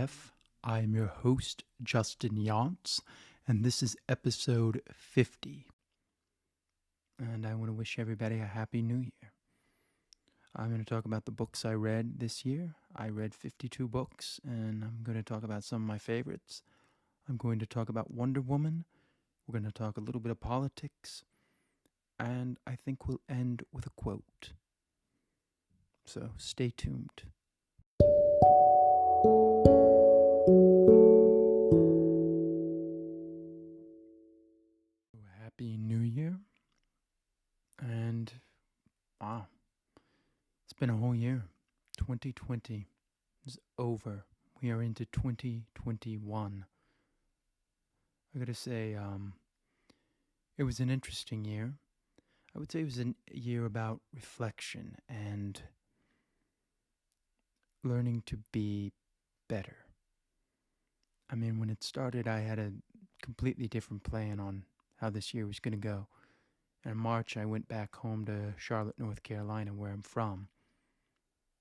DMF. I'm your host, Justin Yantz, and this is episode 50. And I want to wish everybody a happy new year. I'm going to talk about the books I read this year. I read 52 books, and I'm going to talk about some of my favorites. I'm going to talk about Wonder Woman. We're going to talk a little bit of politics, and I think we'll end with a quote. So stay tuned. Happy New Year. And wow, it's been a whole year. 2020 is over. We are into 2021. I gotta say, it was an interesting year. I would say it was a year about reflection and learning to be better. I mean, when it started, I had a completely different plan on how this year was going to go. And in March, I went back home to Charlotte, North Carolina, where I'm from,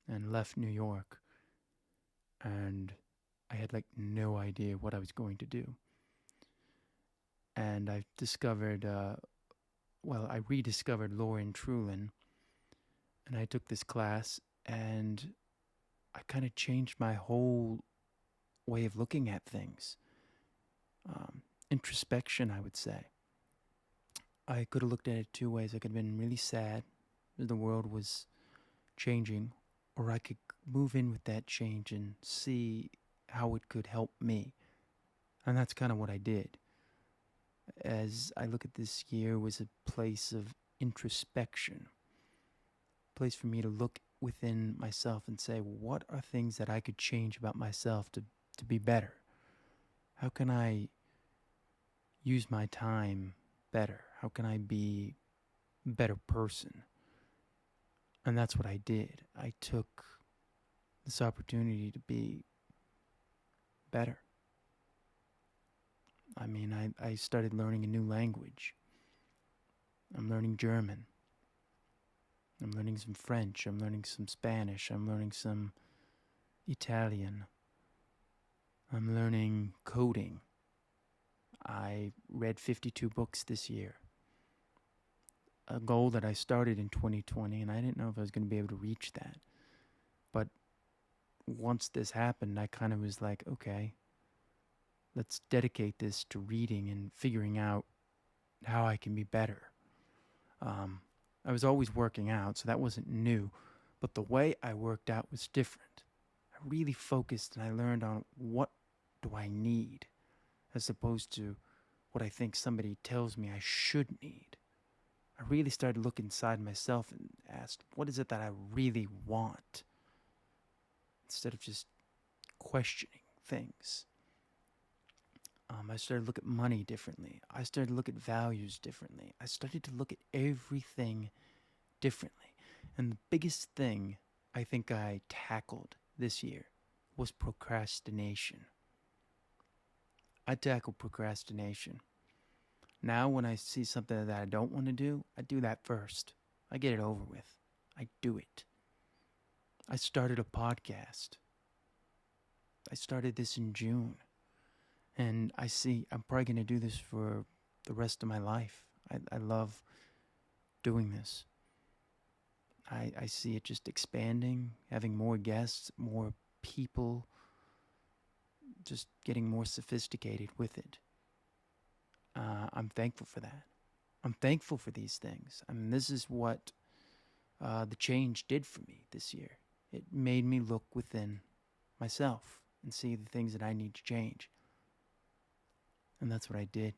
and left New York. And I had no idea what I was going to do. And I discovered, I rediscovered Lauren Trulin, and I took this class, and I kind of changed my whole way of looking at things. Introspection, I would say. I could have looked at it two ways. I could have been really sad that the world was changing, or I could move in with that change and see how it could help me. And that's kind of what I did. As I look at this year was a place of introspection, a place for me to look within myself and say, what are things that I could change about myself to be better? How can I use my time better? How can I be a better person? And that's what I did. I took this opportunity to be better. I mean, I started learning a new language. I'm learning German. I'm learning some French. I'm learning some Spanish. I'm learning some Italian. I'm learning coding. I read 52 books this year. A goal that I started in 2020, and I didn't know if I was going to be able to reach that. But once this happened, I kind of was like, okay, let's dedicate this to reading and figuring out how I can be better. I was always working out, so that wasn't new. But the way I worked out was different. I really focused and I learned on what do I need as opposed to what I think somebody tells me I should need. I really started to look inside myself and asked, what is it that I really want? Instead of just questioning things. I started to look at money differently. I started to look at values differently. I started to look at everything differently. And the biggest thing I think I tackled this year was procrastination. I tackled procrastination. Now when I see something that I don't want to do, I do that first. I get it over with. I do it. I started a podcast. I started this in June. And I see I'm probably going to do this for the rest of my life. I love doing this. I see it just expanding, having more guests, more people, just getting more sophisticated with it. I'm thankful for that. I'm thankful for these things. I mean, this is what the change did for me this year. It made me look within myself and see the things that I need to change. And that's what I did.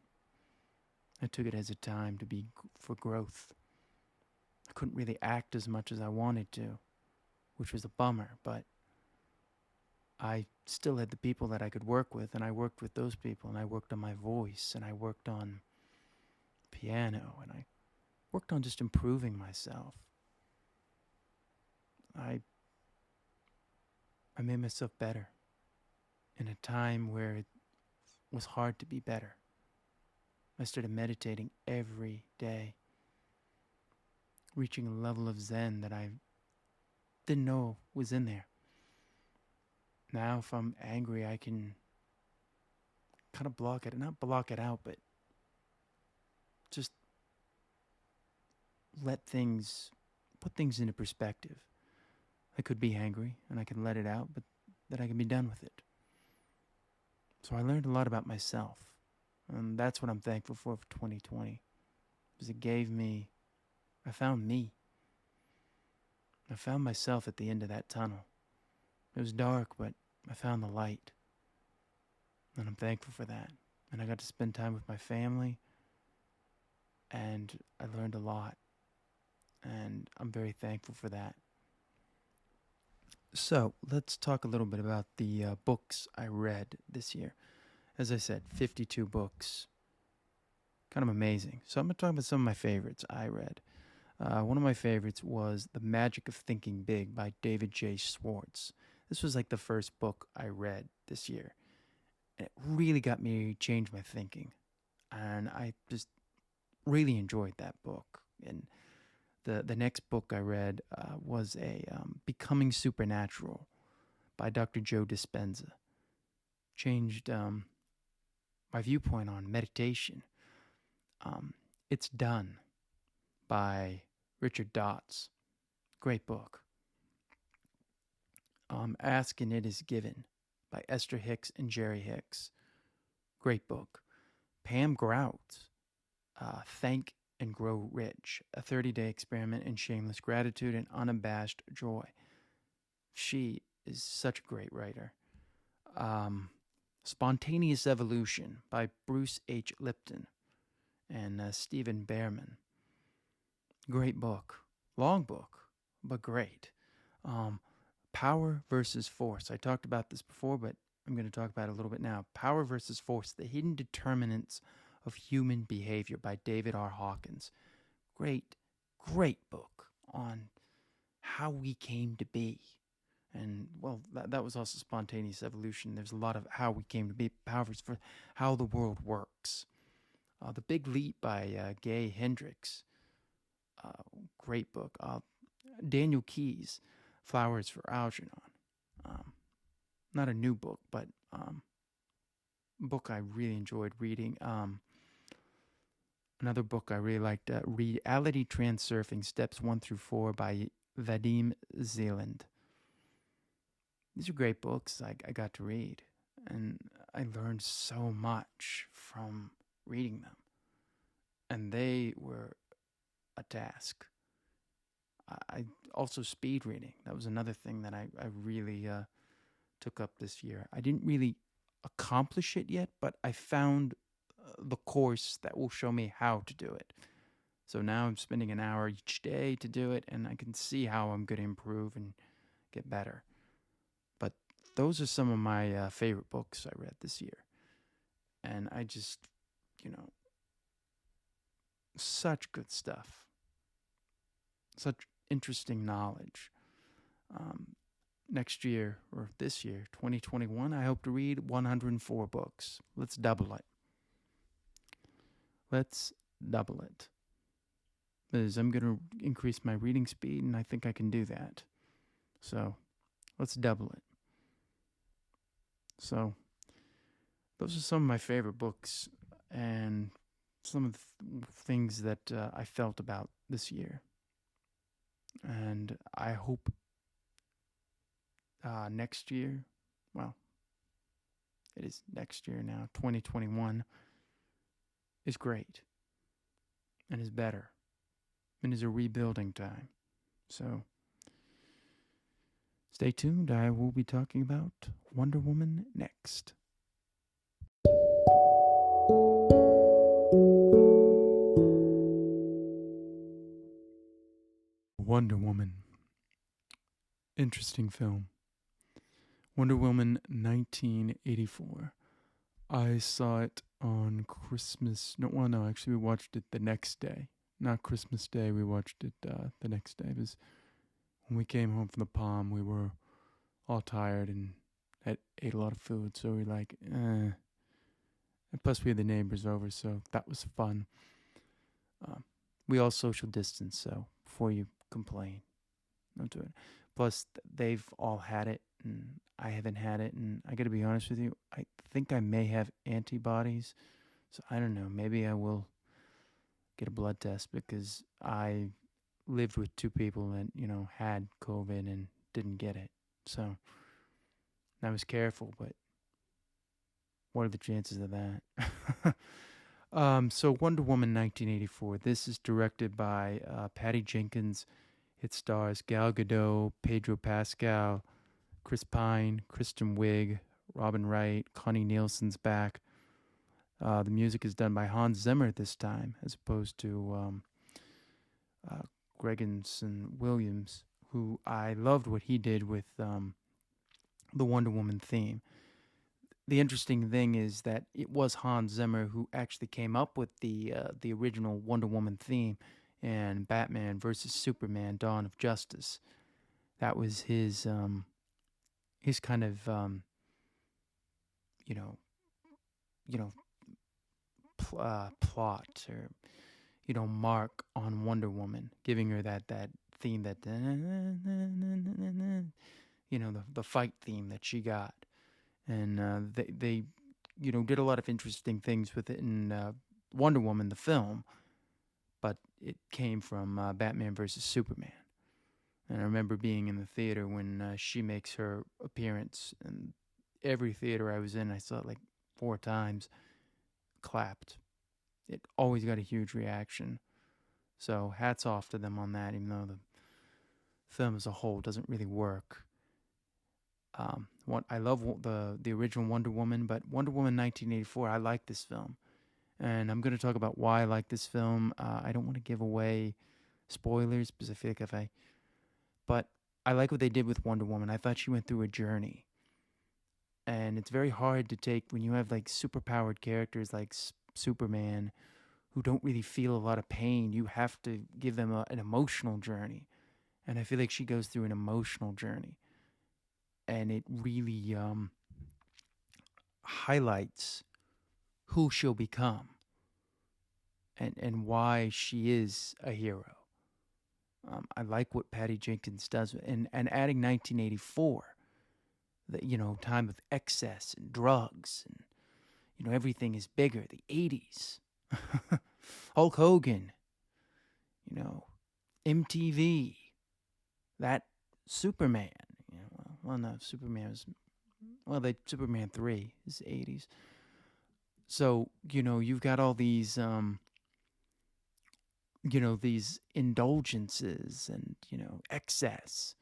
I took it as a time to be for growth. I couldn't really act as much as I wanted to, which was a bummer, but I still had the people that I could work with, and I worked with those people, and I worked on my voice, and I worked on piano, and I worked on just improving myself. I made myself better in a time where it was hard to be better. I started meditating every day, reaching a level of Zen that I didn't know was in there. Now, if I'm angry, I can kind of block it. Not block it out, but just put things into perspective. I could be angry and I can let it out, but that I can be done with it. So I learned a lot about myself. And that's what I'm thankful for 2020. Because I found me. I found myself at the end of that tunnel. It was dark, but I found the light. And I'm thankful for that. And I got to spend time with my family. And I learned a lot. And I'm very thankful for that. So let's talk a little bit about the books I read this year. As I said, 52 books. Kind of amazing. So I'm going to talk about some of my favorites I read. One of my favorites was The Magic of Thinking Big by David J. Schwartz. This was like the first book I read this year. And it really got me to change my thinking. And I just really enjoyed that book. And the next book I read was Becoming Supernatural by Dr. Joe Dispenza. Changed my viewpoint on meditation. It's Done by Richard Dotz. Great book. Ask and It Is Given by Esther Hicks and Jerry Hicks. Great book. Pam Grout, Thank and Grow Rich, a 30-day experiment in shameless gratitude and unabashed joy. She is such a great writer. Spontaneous Evolution by Bruce H. Lipton and Stephen Behrman. Great book. Long book, but great. Power versus Force. I talked about this before, but I'm going to talk about it a little bit now. Power versus Force, The Hidden Determinants of Human Behavior by David R. Hawkins. Great, great book on how we came to be. And, well, that was also Spontaneous Evolution. There's a lot of how we came to be, Power versus Force, how the world works. The Big Leap by Gay Hendricks. Great book. Daniel Keyes, Flowers for Algernon. Not a new book, but a book I really enjoyed reading. Another book I really liked, Reality Transurfing, Steps 1 through 4 by Vadim Zeland. These are great books I got to read, and I learned so much from reading them. And they were a task. I also speed reading. That was another thing that I really took up this year. I didn't really accomplish it yet, but I found the course that will show me how to do it. So now I'm spending an hour each day to do it, and I can see how I'm going to improve and get better. But those are some of my favorite books I read this year. And I just, such good stuff. Such interesting knowledge. Next year, or this year, 2021, I hope to read 104 books. Let's double it. Because I'm going to increase my reading speed, and I think I can do that. So, let's double it. So, those are some of my favorite books, and some of the things that I felt about this year. And I hope next year, well, it is next year now, 2021, is great and is better and is a rebuilding time. So stay tuned. I will be talking about Wonder Woman next. Wonder Woman. Interesting film. Wonder Woman 1984. I saw it on Christmas. No, actually we watched it the next day. Not Christmas Day, we watched it the next day. Because when we came home from the Palm, we were all tired and had ate a lot of food. So we were like, And plus we had the neighbors over, so that was fun. We all social distance, so before you complain, don't do it. Plus, they've all had it, and I haven't had it. And I got to be honest with you, I think I may have antibodies. So I don't know. Maybe I will get a blood test because I lived with two people that, had COVID and didn't get it. So I was careful, but what are the chances of that? So Wonder Woman 1984. This is directed by Patty Jenkins. It stars Gal Gadot, Pedro Pascal, Chris Pine, Kristen Wiig, Robin Wright, Connie Nielsen's back. The music is done by Hans Zimmer this time, as opposed to uh, Gregenson Williams, who I loved what he did with the Wonder Woman theme. The interesting thing is that it was Hans Zimmer who actually came up with the original Wonder Woman theme and Batman versus Superman: Dawn of Justice. That was his kind of you know you know plot, or mark on Wonder Woman, giving her that theme, that the fight theme that she got. And they did a lot of interesting things with it in Wonder Woman the film, but it came from Batman versus Superman. And I remember being in the theater when she makes her appearance, and every theater I was in, I saw it like 4 times, clapped. It always got a huge reaction. So hats off to them on that, even though the film as a whole doesn't really work. I love the original Wonder Woman, but Wonder Woman 1984, I like this film, and I'm going to talk about why I like this film. I don't want to give away spoilers because I feel like but I like what they did with Wonder Woman. I thought she went through a journey, and it's very hard to take when you have like superpowered characters like Superman, who don't really feel a lot of pain. You have to give them an emotional journey, and I feel like she goes through an emotional journey, and it really highlights who she'll become, and why she is a hero. I like what Patty Jenkins does, and adding 1984, the time of excess and drugs, and everything is bigger. The 80s, Hulk Hogan, MTV, that Superman. No, Superman was Superman 3 is 80s. So you've got all these these indulgences and excess,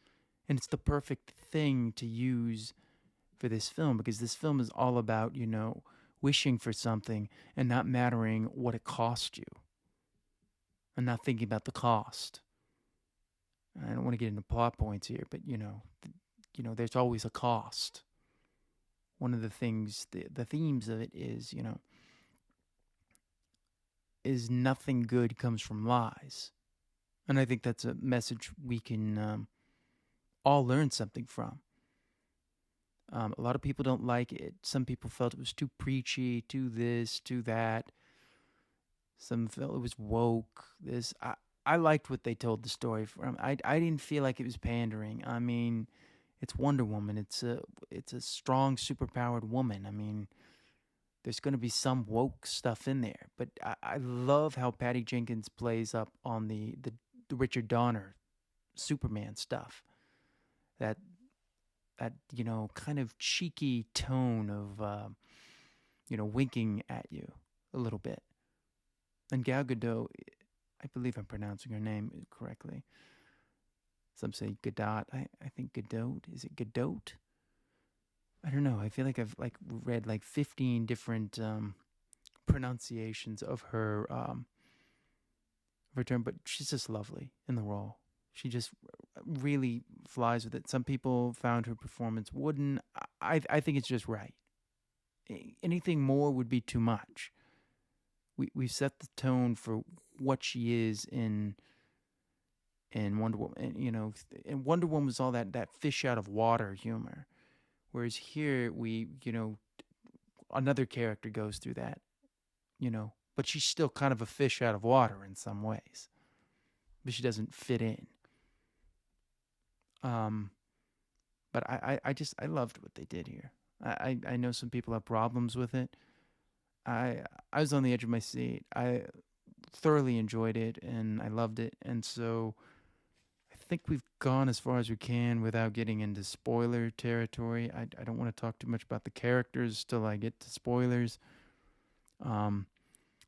and it's the perfect thing to use for this film, because this film is all about wishing for something and not mattering what it cost you, and not thinking about the cost. I don't want to get into plot points here, but there's always a cost. One of the things, the themes of it is nothing good comes from lies. And I think that's a message we can all learn something from. A lot of people don't like it. Some people felt it was too preachy, too this, too that. Some felt it was woke. I liked what they told the story from. I didn't feel like it was pandering. I mean, it's Wonder Woman. It's a strong, superpowered woman. I mean, there's going to be some woke stuff in there, but I love how Patty Jenkins plays up on the Richard Donner Superman stuff. That kind of cheeky tone of winking at you a little bit. And Gal Gadot, I believe I'm pronouncing her name correctly. Some say Gadot. I think Gadot. Is it Gadot? I don't know. I feel like I've read 15 different pronunciations of her term, but she's just lovely in the role. She just really flies with it. Some people found her performance wooden. I think it's just right. Anything more would be too much. We set the tone for what she is in Wonder Woman. And Wonder Woman was all that fish out of water humor. Whereas here, another character goes through that, but she's still kind of a fish out of water in some ways, but she doesn't fit in. But But I loved what they did here. I know some people have problems with it. I I was on the edge of my seat. I thoroughly enjoyed it and I loved it. And so I think we've gone as far as we can without getting into spoiler territory. I don't want to talk too much about the characters till I get to spoilers. Um,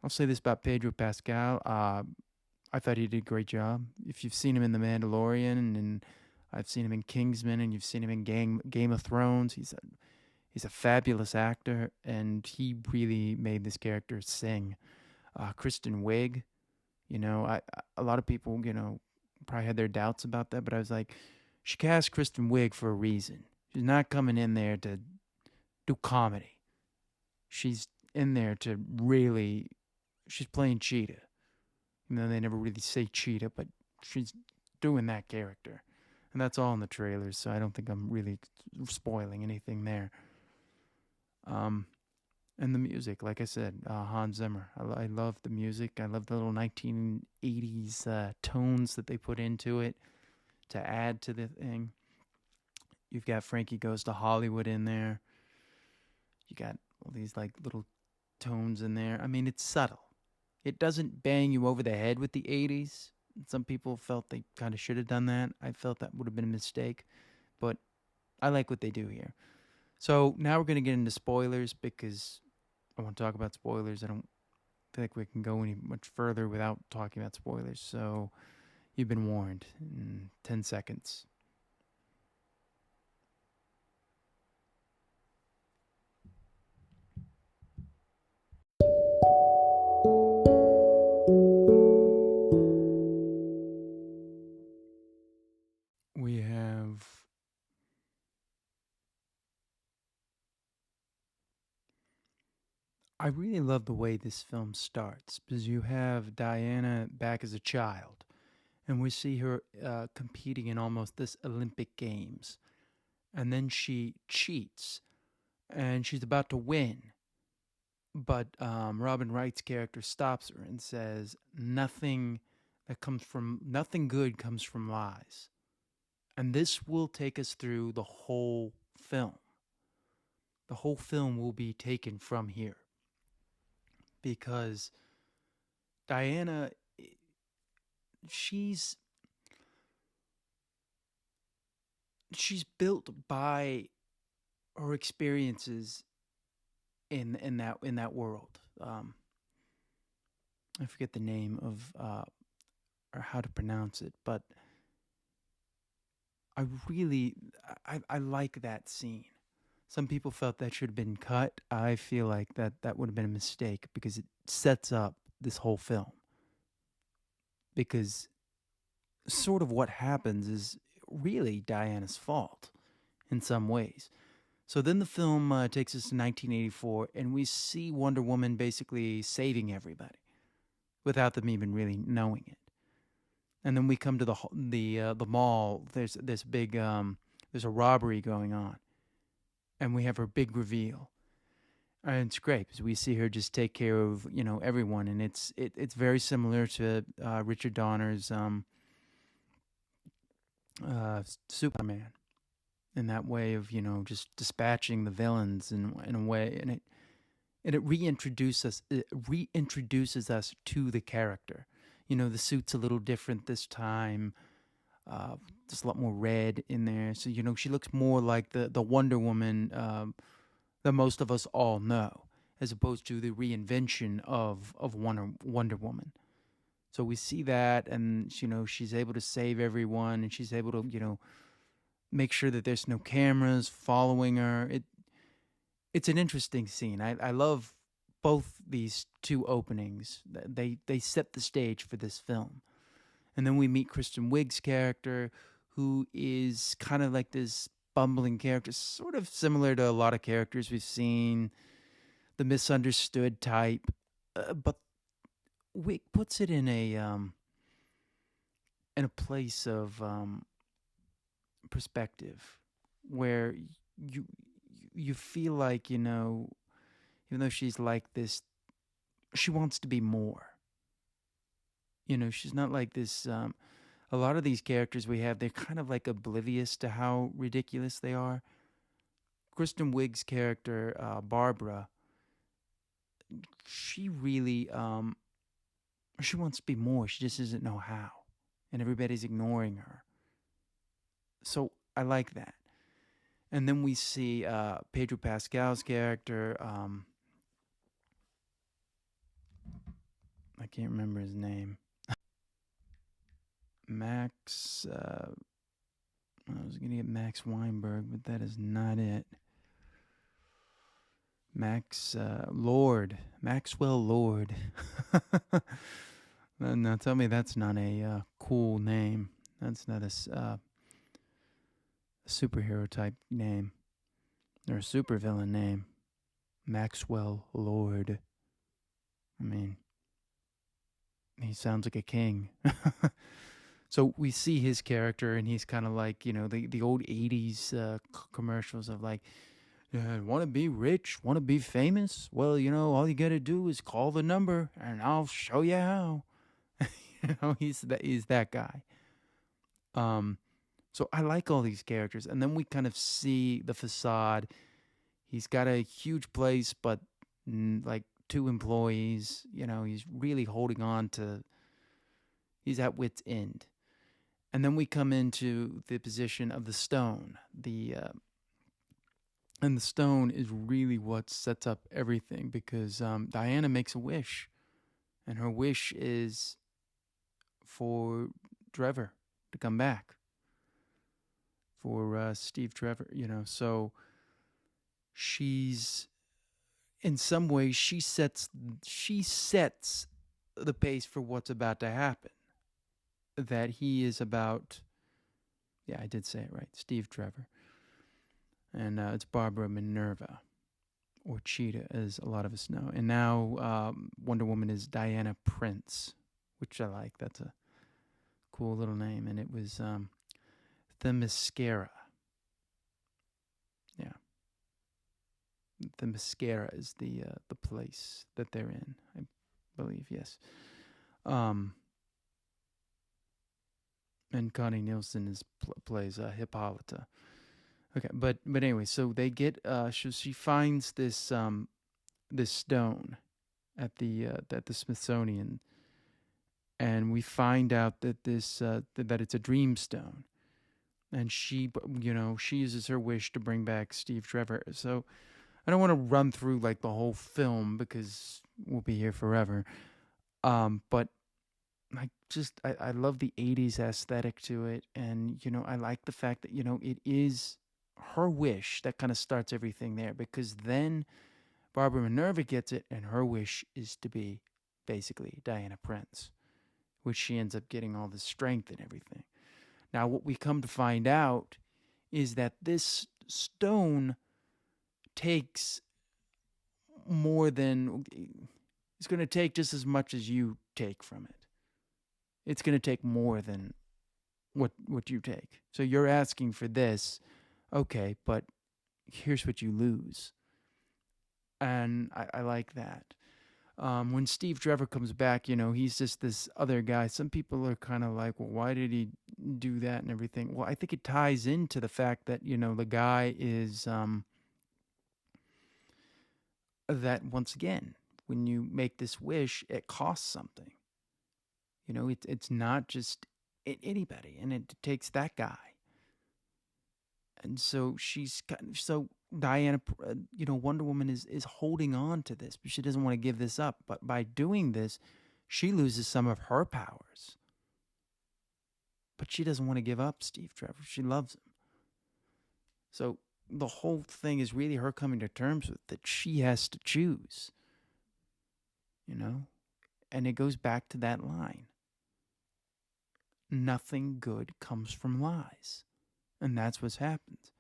I'll say this about Pedro Pascal. I thought he did a great job. If you've seen him in The Mandalorian and I've seen him in Kingsman and you've seen him in Game of Thrones, he's a fabulous actor and he really made this character sing. Kristen Wiig, a lot of people, probably had their doubts about that, but I was like, she cast Kristen Wiig for a reason. She's not coming in there to do comedy. She's in there to really, she's playing Cheetah. They never really say Cheetah, but she's doing that character. And that's all in the trailers, so I don't think I'm really spoiling anything there. Um, and the music, like I said, Hans Zimmer. I love the music. I love the little 1980s tones that they put into it to add to the thing. You've got Frankie Goes to Hollywood in there. You got all these like little tones in there. I mean, it's subtle. It doesn't bang you over the head with the 80s. Some people felt they kind of should have done that. I felt that would have been a mistake, but I like what they do here. So now we're going to get into spoilers because I want to talk about spoilers. I don't feel like we can go any much further without talking about spoilers. So you've been warned in 10 seconds. We have I really love the way this film starts because you have Diana back as a child, and we see her competing in almost this Olympic Games, and then she cheats, and she's about to win, but Robin Wright's character stops her and says, Nothing good comes from lies," and this will take us through the whole film. The whole film will be taken from here because Diana, she's she's built by her experiences in that world. I forget the name of or how to pronounce it, but I really I like that scene. Some people felt that should have been cut. I feel like that would have been a mistake because it sets up this whole film. Because sort of what happens is really Diana's fault in some ways. So then the film takes us to 1984, and we see Wonder Woman basically saving everybody without them even really knowing it. And then we come to the mall. There's this big there's a robbery going on, and we have her big reveal. And it's great because we see her just take care of everyone, and it's very similar to Richard Donner's Superman in that way of just dispatching the villains in a way, and it reintroduces us to the character. The suit's a little different this time. There's a lot more red in there, so she looks more like the Wonder Woman that most of us all know, as opposed to the reinvention of Wonder Woman. So we see that, and she's able to save everyone, and she's able to make sure that there's no cameras following her. It's an interesting scene. I love both these two openings. They set the stage for this film. And then we meet Kristen Wiig's character, who is kind of like this bumbling character, sort of similar to a lot of characters we've seen, the misunderstood type. But Wiig puts it in a place of perspective where you feel like even though she's like this, she wants to be more. She's not like this. a lot of these characters we have, they're kind of like oblivious to how ridiculous they are. Kristen Wiig's character, Barbara, she really, she wants to be more. She just doesn't know how. And everybody's ignoring her. So I like that. And then we see Pedro Pascal's character. I can't remember his name. Max. I was going to get Max Weinberg, but that is not it. Max Lord. Maxwell Lord. Now tell me that's not a cool name. That's not a superhero type name. Or a supervillain name. Maxwell Lord. I mean, he sounds like a king. So we see his character, and he's kind of like, the old 80s commercials of like, want to be rich, want to be famous? Well, all you got to do is call the number, and I'll show you how. He's that guy. So I like all these characters. And then we kind of see the facade. He's got a huge place, but like 2 employees. He's really holding on to, he's at wit's end. And then we come into the position of the stone. And the stone is really what sets up everything, because Diana makes a wish. And her wish is for Trevor to come back. For Steve Trevor, So she's, in some ways, she sets the pace for what's about to happen. That he is about, yeah, I did say it right, Steve Trevor. And it's Barbara Minerva, or Cheetah, as a lot of us know. And now Wonder Woman is Diana Prince, which I like. That's a cool little name. And it was Themyscira. Yeah. Themyscira is the place that they're in, I believe, yes. And Connie Nielsen plays Hippolyta. Okay, but anyway, so they get she finds this this stone at the Smithsonian, and we find out that that it's a dream stone, and she uses her wish to bring back Steve Trevor. So I don't want to run through like the whole film because we'll be here forever. But I love the 80s aesthetic to it, and I like the fact that it is her wish that kind of starts everything there, because then Barbara Minerva gets it, and her wish is to be basically Diana Prince, which she ends up getting all the strength and everything. Now, what we come to find out is that this stone takes more than, it's going to take just as much as you take from it. It's going to take more than what you take. So you're asking for this, okay, but here's what you lose. And I like that. When Steve Trevor comes back, he's just this other guy. Some people are kind of like, well, why did he do that and everything? Well, I think it ties into the fact that, the guy is, that once again, when you make this wish, it costs something. It's not just anybody, and it takes that guy. And so Diana, Wonder Woman is holding on to this, but she doesn't want to give this up. But by doing this, she loses some of her powers. But she doesn't want to give up Steve Trevor. She loves him. So the whole thing is really her coming to terms with that she has to choose. And it goes back to that line. Nothing good comes from lies. And that's what happens.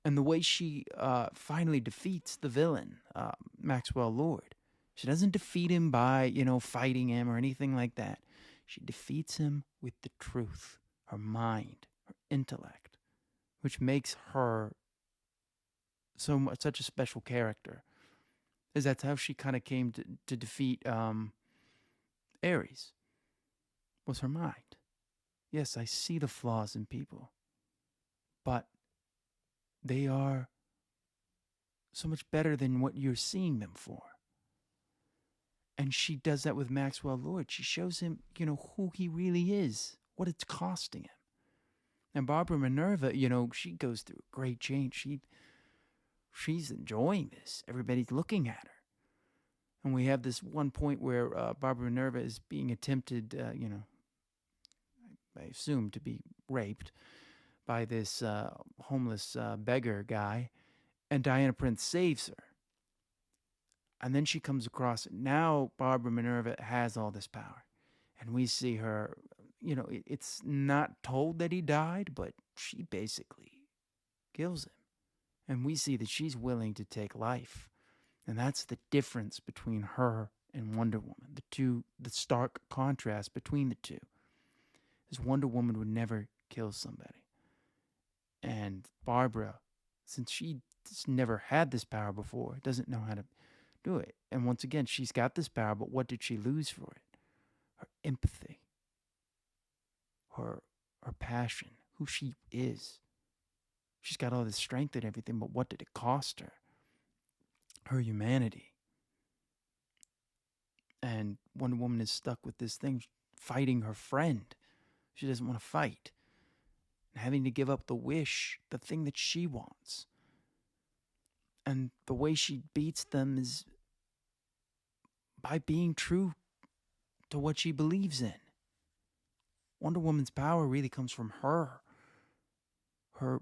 And the way she finally defeats the villain, Maxwell Lord, she doesn't defeat him by, fighting him or anything like that. She defeats him with the truth, her mind, her intellect, which makes her such a special character. Is that's how she kind of came to defeat Ares, was her mind. Yes, I see the flaws in people, but they are so much better than what you're seeing them for. And she does that with Maxwell Lord. She shows him, who he really is, what it's costing him. And Barbara Minerva, she goes through a great change. She's enjoying this. Everybody's looking at her. And we have this one point where Barbara Minerva is being attempted, I assume to be raped by this homeless beggar guy. And Diana Prince saves her. And then she comes across it. Now Barbara Minerva has all this power. And we see her, it's not told that he died, but she basically kills him. And we see that she's willing to take life. And that's the difference between her and Wonder Woman. The stark contrast between the two is Wonder Woman would never kill somebody. And Barbara, since she's never had this power before, doesn't know how to do it. And once again, she's got this power, but what did she lose for it? Her empathy, her passion, who she is. She's got all this strength and everything, but what did it cost her? Her humanity. And Wonder Woman is stuck with this thing, fighting her friend. She doesn't want to fight. And having to give up the wish, the thing that she wants. And the way she beats them is by being true to what she believes in. Wonder Woman's power really comes from her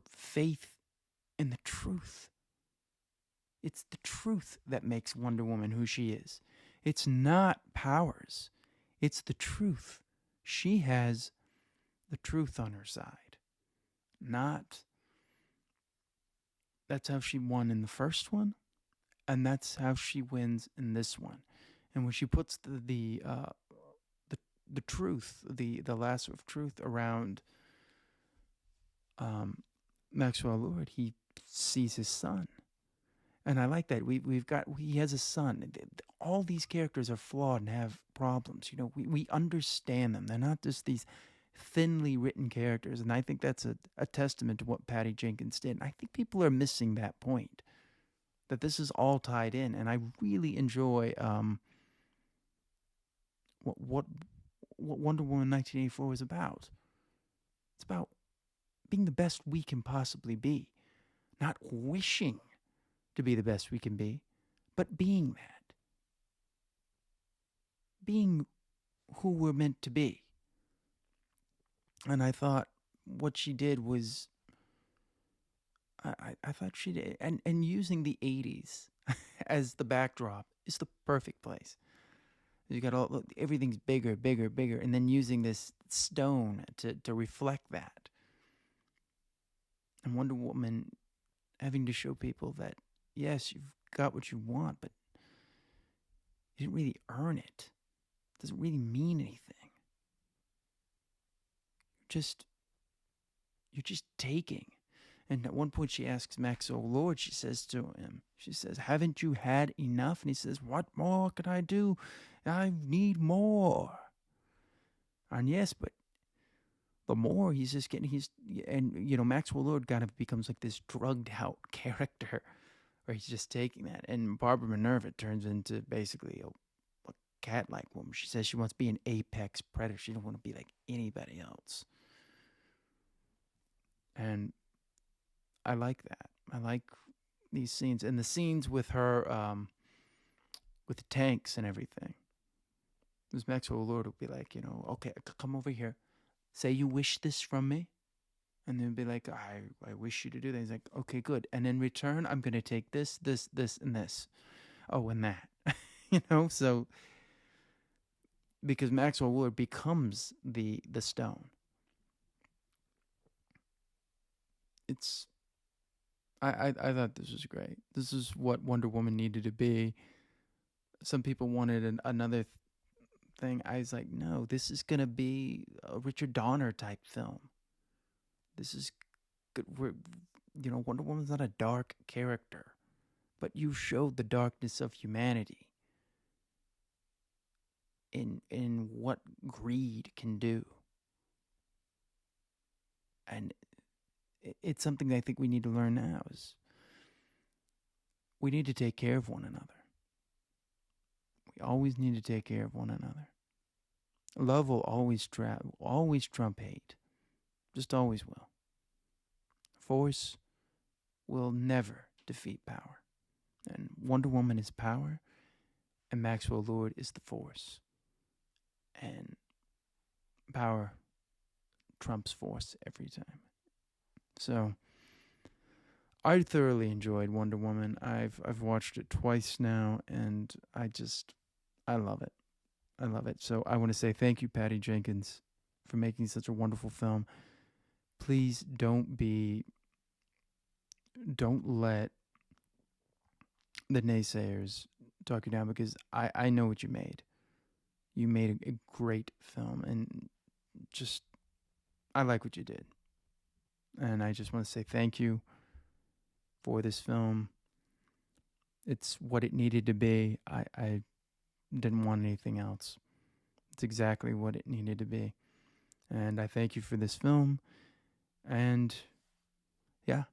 faith in the truth. It's the truth that makes Wonder Woman who she is. It's not powers. It's the truth. She has the truth on her side. That's how she won in the first one, and that's how she wins in this one. And when she puts the truth, the lasso of truth around Maxwell Lord, he sees his son. And I like that. He has a son. All these characters are flawed and have problems. We understand them. They're not just these thinly written characters. And I think that's a testament to what Patty Jenkins did. And I think people are missing that point, that this is all tied in. And I really enjoy what Wonder Woman 1984 was about. It's about being the best we can possibly be, not wishing to be the best we can be, but being that. Being who we're meant to be. And I thought what she did was, I thought she did, and using the 80s as the backdrop is the perfect place. You got everything's bigger, and then using this stone to reflect that. And Wonder Woman having to show people that, yes, you've got what you want, but you didn't really earn it. It doesn't really mean anything. You're just taking. And at one point she asks Max, "Oh Lord," she says to him, "Haven't you had enough?" And he says, "What more could I do? I need more." And yes, but the more he's just getting, Maxwell Lord kind of becomes like this drugged out character where he's just taking that. And Barbara Minerva turns into basically a cat-like woman. She says she wants to be an apex predator. She don't want to be like anybody else. And I like that. I like these scenes. And the scenes with her, with the tanks and everything. Because Maxwell Lord will be like, "Okay, come over here. Say you wish this from me." And they'll be like, I wish you to do that. He's like, "Okay, good. And in return, I'm going to take this, and this. Oh, and that." So because Maxwell Lord becomes the stone. I thought this was great. This is what Wonder Woman needed to be. Some people wanted another thing. I was like, no, this is going to be a Richard Donner type film. This is good. Wonder Woman's not a dark character, but you showed the darkness of humanity in what greed can do. And it's something that I think we need to learn now is we need to take care of one another. We always need to take care of one another. Love will always trump hate. Just always will. Force will never defeat power. And Wonder Woman is power, and Maxwell Lord is the force. And power trumps force every time. So I thoroughly enjoyed Wonder Woman. I've watched it twice now, and I love it. I love it. So I want to say thank you, Patty Jenkins, for making such a wonderful film. Please don't let the naysayers talk you down, because I know what you made. You made a great film, and just I like what you did. And I just want to say thank you for this film. It's what it needed to be. I didn't want anything else. It's exactly what it needed to be. And I thank you for this film. And yeah,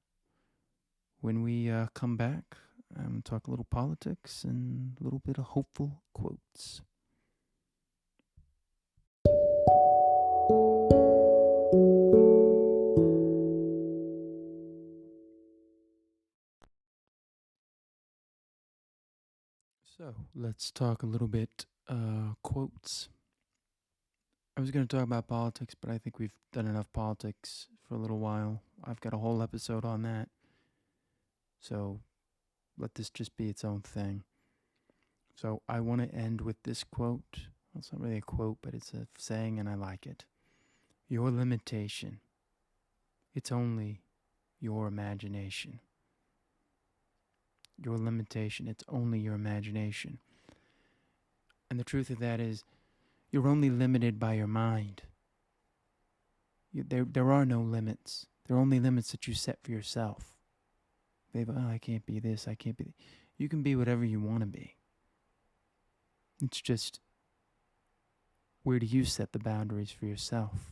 when we come back, I'm going to talk a little politics and a little bit of hopeful quotes. So let's talk a little bit quotes. I was going to talk about politics, but I think we've done enough politics for a little while. I've got a whole episode on that. So let this just be its own thing. So I want to end with this quote. Well, it's not really a quote, but it's a saying, and I like it. Your limitation, it's only your imagination. Your limitation, it's only your imagination. And the truth of that is, you're only limited by your mind. There are no limits. There are only limits that you set for yourself. Babe, I can't be this, I can't be that. You can be whatever you want to be. It's just, where do you set the boundaries for yourself?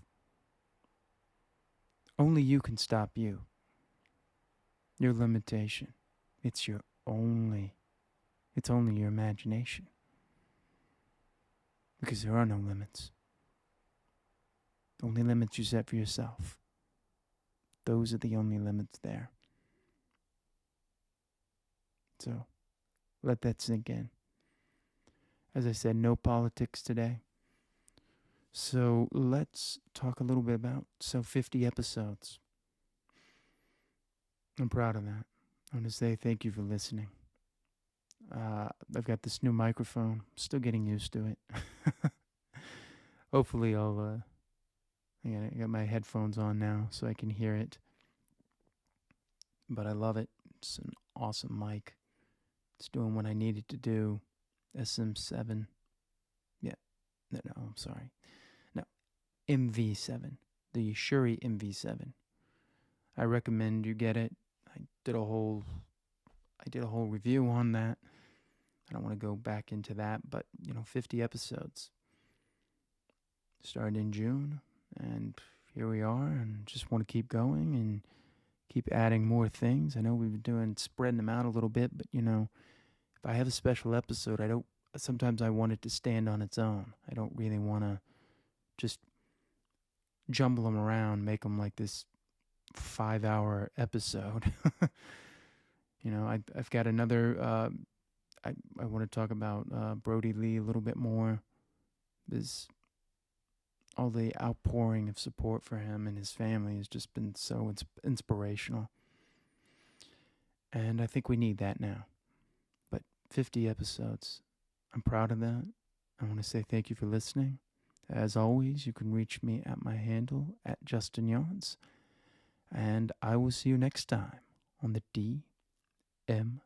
Only you can stop you. Your limitation. It's only your imagination. Because there are no limits. The only limits you set for yourself. Those are the only limits there. So, let that sink in. As I said, no politics today. So, let's talk a little bit about 50 episodes. I'm proud of that. I want to say thank you for listening. I've got this new microphone. Still getting used to it. Hopefully I got my headphones on now so I can hear it. But I love it. It's an awesome mic. It's doing what I needed to do. SM7. Yeah. No, I'm sorry. No, MV7. The Shuri MV7. I recommend you get it. I did a whole review on that. I don't want to go back into that, but 50 episodes. Started in June, and here we are, and just want to keep going and keep adding more things. I know we've been spreading them out a little bit, but if I have a special episode, sometimes I want it to stand on its own. I don't really want to just jumble them around, make them like this 5-hour episode. I've got another, I want to talk about Brody Lee a little bit more. There's all the outpouring of support for him and his family has just been so inspirational. And I think we need that now. But 50 episodes, I'm proud of that. I want to say thank you for listening. As always, you can reach me at my handle at Justin Yarns. And I will see you next time on the DMF.